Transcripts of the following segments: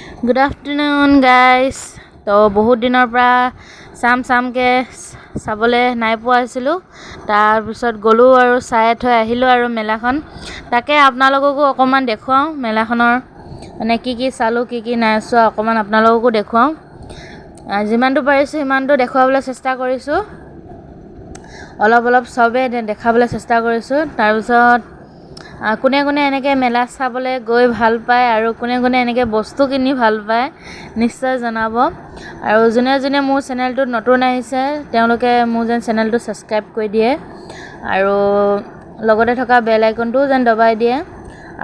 Good afternoon guys. তো বহুত দিনৰ পৰা চামকে চাবলৈ নাই পোৱা আছিলোঁ। তাৰপিছত গ'লোঁ আৰু চাই থৈ আহিলোঁ আৰু মেলাখন। তাকে আপোনালোককো অকণমান দেখুৱাওঁ মেলাখনৰ মানে কি চালোঁ কি নাই চোৱা অকণমান আপোনালোককো দেখুৱাওঁ। যিমানটো পাৰিছোঁ সিমানটো দেখুৱাবলৈ চেষ্টা কৰিছোঁ। অলপ চবে দেখাবলৈ চেষ্টা কৰিছোঁ। তাৰপিছত কোনে এনেকৈ মেলা চাবলৈ গৈ ভাল পায় আৰু কোনে এনেকৈ বস্তু কিনি ভাল পায় নিশ্চয় জনাব। আৰু যোনে মোৰ চেনেলটোত নতুন আহিছে তেওঁলোকে মোৰ যেন চেনেলটো ছাবস্ক্ৰাইব কৰি দিয়ে আৰু লগতে থকা বেল আইকনটোও যেন দবাই দিয়ে।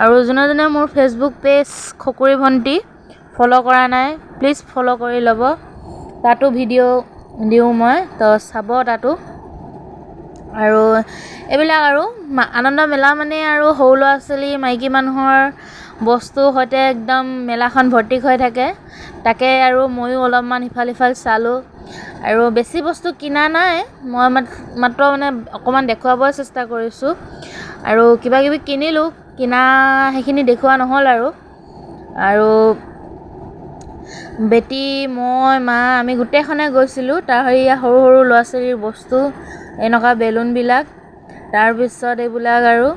আৰু যোনে মোৰ ফেচবুক পেজ খকুৰী ভণ্টি ফ'ল' কৰা নাই প্লিজ ফ'ল' কৰি ল'ব। তাতো ভিডিঅ' দিওঁ মই, তো চাব তাতো। আৰু এইবিলাক আৰু আনন্দ মেলা মানে আৰু সৰু ল'ৰা ছোৱালী মাইকী মানুহৰ বস্তুৰ সৈতে একদম মেলাখন ভৰ্তি হৈ থাকে। তাকে আৰু ময়ো অলপমান ইফাল চালোঁ আৰু বেছি বস্তু কিনা নাই, মই মাত্ৰ মানে অকণমান দেখুৱাবই চেষ্টা কৰিছোঁ। আৰু কিবাকিবি কিনিলোঁ, সেইখিনি দেখুওৱা নহ'ল আৰু বেটি মই মা আমি গোটেইখনে গৈছিলোঁ। তাৰ সৰু ল'ৰা ছোৱালীৰ বস্তু এনেকুৱা বেলুনবিলাক, তাৰপিছত এইবিলাক আৰু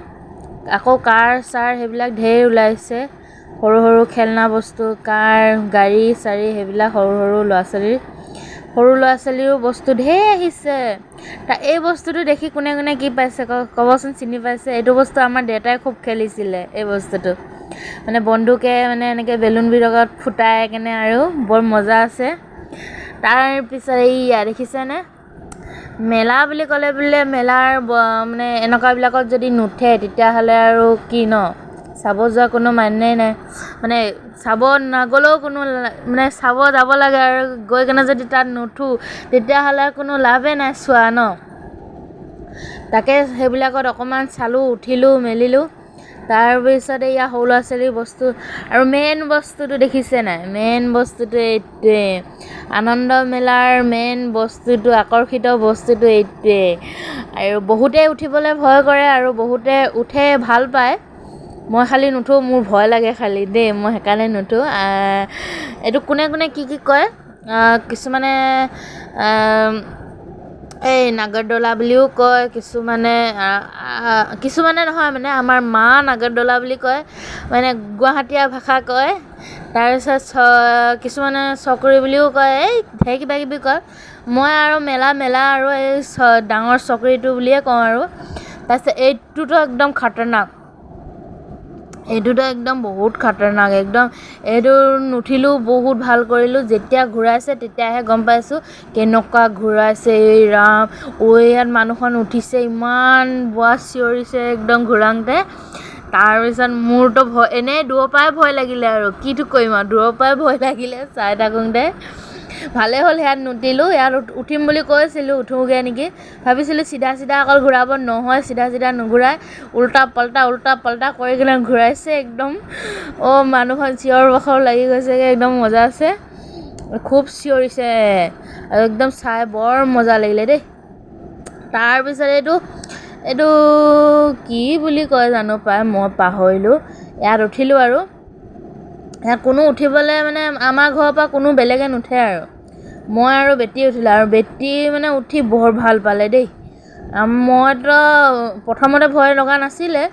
আকৌ কাৰ সেইবিলাক ঢেৰ ওলাইছে। সৰু খেলনা বস্তু, কাৰ গাড়ী সেইবিলাক সৰু ল'ৰা ছোৱালীৰো বস্তু ঢেৰ আহিছে। এই বস্তুটো দেখি কোনে কি পাইছে ক'বচোন, চিনি পাইছে? এইটো বস্তু আমাৰ দেউতাই খুব খেলিছিলে। এই বস্তুটো মানে বন্দুকে মানে এনেকৈ বেলুন বিলাকত ফুটাই কেনে আৰু বৰ মজা আছে। তাৰপিছত এইয়া দেখিছেনে, মেলা বুলি ক'লে বোলে মেলাৰ মানে এনেকুৱাবিলাকত যদি নুঠে তেতিয়াহ'লে আৰু কি ন, চাব যোৱা কোনো মানেই নাই। মানে চাব নগ'লেও কোনো মানে চাব যাব লাগে আৰু গৈ কেনে যদি তাত নুঠো তেতিয়াহ'লে কোনো লাভেই নাই চোৱা ন। তাকে সেইবিলাকত অকণমান চালোঁ, উঠিলোঁ মেলিলোঁ। তাৰপিছত এয়া সৰু ল'ৰা ছোৱালীৰ বস্তু আৰু মেইন বস্তুটো দেখিছে নাই, মেইন বস্তুটো এইটোৱে, আনন্দ মেলাৰ মেইন বস্তুটো, আকৰ্ষিত বস্তুটো এইটোৱে। আৰু বহুতেই উঠিবলৈ ভয় কৰে আৰু বহুতে উঠে ভাল পায়। মই খালি নুঠোঁ, মোৰ ভয় লাগে খালি দেই, মই সেইকাৰণে নুঠোঁ। এইটো কোনে কি কয়, কিছুমানে এই নাগৰদলা বুলিও কয়, কিছুমানে নহয় মানে আমাৰ মা নাগৰদলা বুলি কয়, মানে গুৱাহাটীয়া ভাষা কয়। তাৰপিছত কিছুমানে চকৰি বুলিও কয়, এই ঢেৰ কিবাকিবি কয়। মই আৰু মেলা আৰু এই ডাঙৰ চকৰিটো বুলিয়ে কওঁ আৰু। তাৰপিছত এইটোতো একদম খাতৰনাক, এইটোতো একদম বহুত খাতৰনাক একদম। এইটো নুঠিলোঁ, বহুত ভাল কৰিলোঁ। যেতিয়া ঘূৰাইছে তেতিয়াহে গম পাইছোঁ কেনেকুৱা ঘূৰাইছে। এই ৰাম ইয়াত মানুহখন উঠিছে, ইমান চিঞৰিছে একদম ঘূৰাওঁতে। তাৰপিছত মোৰতো এনেই দূৰৰ পৰাই ভয় লাগিলে আৰু কিটো কৰিম আৰু, দূৰৰ পৰাই ভয় লাগিলে চাই থাকোঁতে। ভালেই হ'ল ইয়াত নুঠিলোঁ। ইয়াত উঠিম বুলি কৈছিলোঁ, উঠোগৈ নেকি ভাবিছিলোঁ। চিধা অকল ঘূৰাব নহয়, চিধা নুঘূৰাই উল্টা পাল্টা কৰি কিনে ঘূৰাইছে একদম। মানুহখন চিঞৰ বাখৰ লাগি গৈছেগৈ, একদম মজা আছে। খুব চিঞৰিছে আৰু একদম চাই বৰ মজা লাগিলে দেই। তাৰপিছত এইটো কি বুলি কয় জানো পাই, মই পাহৰিলোঁ। ইয়াত উঠিলোঁ আৰু ইয়াত কোনো উঠিবলৈ মানে আমাৰ ঘৰৰ পৰা কোনো বেলেগে নুঠে আৰু মই আৰু বেটি উঠিলোঁ। আৰু বেটি মানে উঠি বৰ ভাল পালে দেই। মইতো প্ৰথমতে ভয় লগা নাছিলে,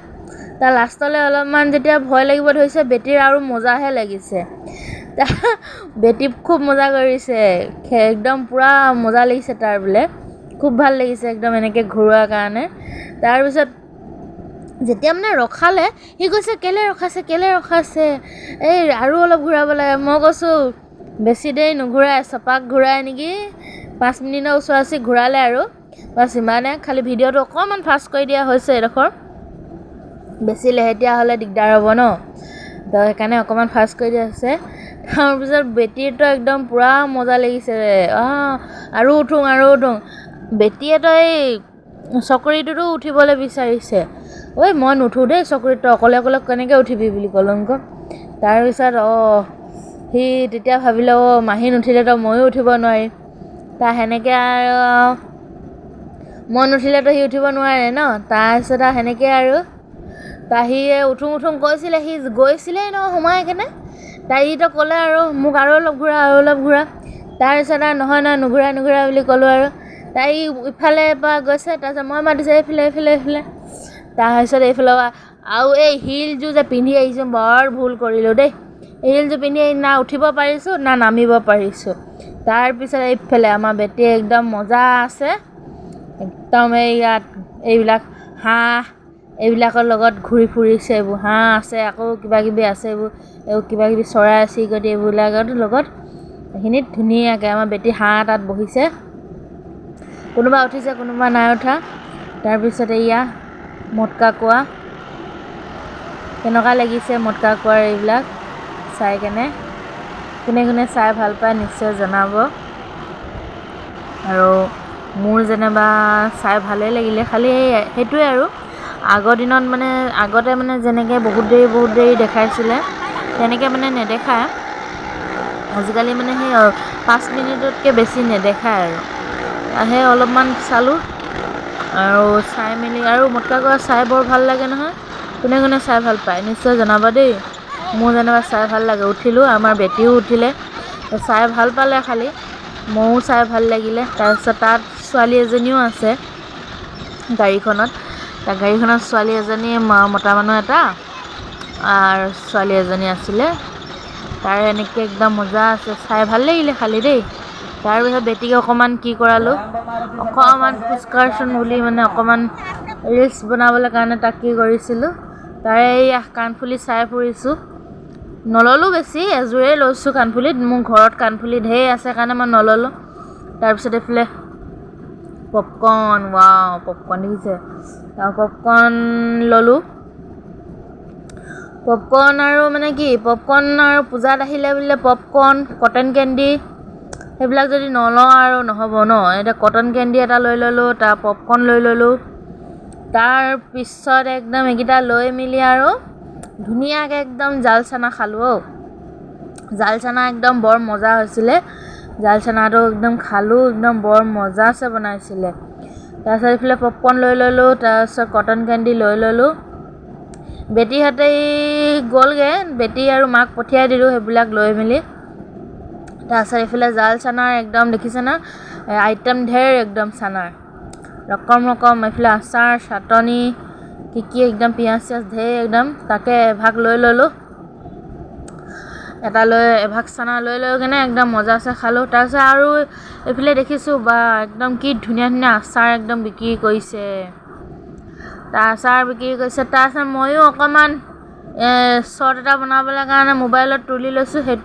তাৰ লাষ্টলৈ অলপমান যেতিয়া ভয় লাগিব ধৰিছে বেটিৰ আৰু মজাহে লাগিছে। বেটি খুব মজা কৰিছে, একদম পূৰা মজা লাগিছে তাৰ বোলে, খুব ভাল লাগিছে একদম এনেকৈ ঘূৰোৱাৰ কাৰণে। তাৰপিছত যেতিয়া মানে ৰখালে সি কৈছে কেলৈ ৰখাইছে, এই আৰু অলপ ঘূৰাব লাগে। মই কৈছোঁ বেছি দেৰি নুঘূৰাই, চপাক ঘূৰাই নেকি, 5 মিনিটৰ ওচৰা-ওচৰি ঘূৰালে আৰু বাছ ইমানে। খালি ভিডিঅ'টো অকণমান ফাষ্ট কৰি দিয়া হৈছে এইডোখৰ, বেছি লেহেতীয়া হ'লে দিগদাৰ হ'ব ন, তো সেইকাৰণে অকণমান ফাষ্ট কৰি দিয়া হৈছে। তাৰপিছত বেটীৰতো একদম পূৰা মজা লাগিছে। আৰু উঠোঁ। বেটীয়েতো এই চকৰিটোতো উঠিবলৈ বিচাৰিছে। মই নুঠোঁ দেই চকৰিত, অকলে কেনেকৈ উঠিবি বুলি ক'লোঁ আকৌ। তাৰপিছত সি তেতিয়া ভাবিলে মাহী নুঠিলেতো ময়ো উঠিব নোৱাৰিম। সেনেকৈ আৰু মই নুঠিলেতো সি উঠিব নোৱাৰে ন। তাৰপিছত সেনেকৈ আৰু সি উঠোঁ কৈছিলে, সি গৈছিলেই ন সোমাই কেনে। তাইতো ক'লে আৰু মোক আৰু অলপ ঘূৰা তাৰপিছত আৰু নহয় নুঘূৰা বুলি ক'লোঁ আৰু তাই ইফালে পৰা গৈছে তাৰপিছত মই মাতিছোঁ এইফালে তাৰপিছত এইফালে আৰু এই হিলযোৰ যে পিন্ধি আহিছোঁ বৰ ভুল কৰিলোঁ দেই হিলযোৰ পিন্ধি না উঠিব পাৰিছোঁ না নামিব পাৰিছোঁ তাৰপিছত এইফালে আমাৰ বেটী একদম মজা আছে একদম এইবিলাক হাঁহ এইবিলাকৰ লগত ঘূৰি ফুৰিছে এইবোৰ হাঁহ আছে আকৌ কিবাকিবি আছে এইবোৰ কিবাকিবি চৰাই চিৰিকটি এইবিলাকৰ লগত এইখিনিত ধুনীয়াকৈ আমাৰ বেটী হাঁহ এটাত বহিছে কোনোবা উঠিছে কোনোবা নাই উঠা তাৰপিছত এয়া মটকা কোৱা কেনেকুৱা লাগিছে মটকা কোৱাৰ এইবিলাক চাই কেনে কোনে চাই ভাল পায় নিশ্চয় জনাব আৰু মোৰ যেনিবা চাই ভালেই লাগিলে খালি সেইটোৱে আৰু আগৰ দিনত মানে আগতে মানে যেনেকৈ বহুত দেৰি দেখাইছিলে তেনেকৈ মানে নেদেখায় আজিকালি মানে সেই 5 মিনিটতকৈ বেছি নেদেখায় আৰু সেই অলপমান চালোঁ আৰু চাই মেলি আৰু মটকা কোৱা চাই বৰ ভাল লাগে নহয় কোনে চাই ভাল পায় নিশ্চয় জনাবা দেই মোৰ যেনিবা চাই ভাল লাগে উঠিলোঁ আমাৰ বেটীও উঠিলে চাই ভাল পালে খালি ময়ো চাই ভাল লাগিলে তাৰপিছত তাত ছোৱালী এজনীও আছে গাড়ীখনত ছোৱালী এজনী মতা মানুহ এটা আৰু ছোৱালী এজনী আছিলে তাৰ এনেকৈ একদম মজা আছে চাই ভাল লাগিলে খালি দেই তাৰপিছত বেটীক অকণমান কি কৰালোঁ অকণমান খোজকাঢ়চোন বুলি মানে অকণমান ৰিলচ বনাবলৈ কাৰণে তাক কি কৰিছিলোঁ তাৰে এই কাণফুলি চাই ফুৰিছোঁ নল'লোঁ বেছি এযোৰেই লৈছোঁ কাণফুলিত মোৰ ঘৰত কাণফুলি ঢেৰ আছে কাৰণে মই নল'লোঁ তাৰপিছত এইফালে পপকৰ্ণ পপকৰ্ণ দেখিছে পপকৰ্ণ ল'লোঁ পপকৰ্ণ আৰু মানে কি পপকৰ্ণ আৰু পূজাত আহিলে বোলে পপকৰ্ণ কটন কেণ্ডি সেইবিলাক যদি নলওঁ আৰু নহ'ব ন এতিয়া কটন কেণ্ডি এটা লৈ ল'লোঁ তাৰ পপকৰ্ণ লৈ ল'লোঁ তাৰপিছত একদম এইকেইটা লৈ মেলি আৰু ধুনীয়াকৈ একদম জাল চানা খালোঁ জাল চানা একদম বৰ মজা হৈছিলে জাল চানাটো একদম খালোঁ একদম বৰ মজাছে বনাইছিলে তাৰপিছত এইফালে পপকৰ্ণ লৈ ল'লোঁ তাৰপিছত কটন কেণ্ডি লৈ ল'লোঁ বেটীহঁতে গ'লগৈ বেটী আৰু মাক পঠিয়াই দিলোঁ সেইবিলাক লৈ মেলি তাৰপিছত এইফালে জাল চানাৰ একদম দেখিছে না আইটেম ঢেৰ একদম চানাৰ ৰকম এইফালে আচাৰ চাটনি কি একদম পিঁয়াজ চিয়াজ ঢেৰ একদম তাকে এভাগ লৈ ল'লোঁ এভাগ চানা লৈ কেনে একদম মজাছে খালোঁ তাৰপিছত আৰু এইফালে দেখিছোঁ বা একদম কি ধুনীয়া আচাৰ একদম বিক্ৰী কৰিছে তাৰপিছত ময়ো অকণমান শ্বৰ্ট এটা বনাবলৈ কাৰণে মোবাইলত তুলি লৈছোঁ সেইটো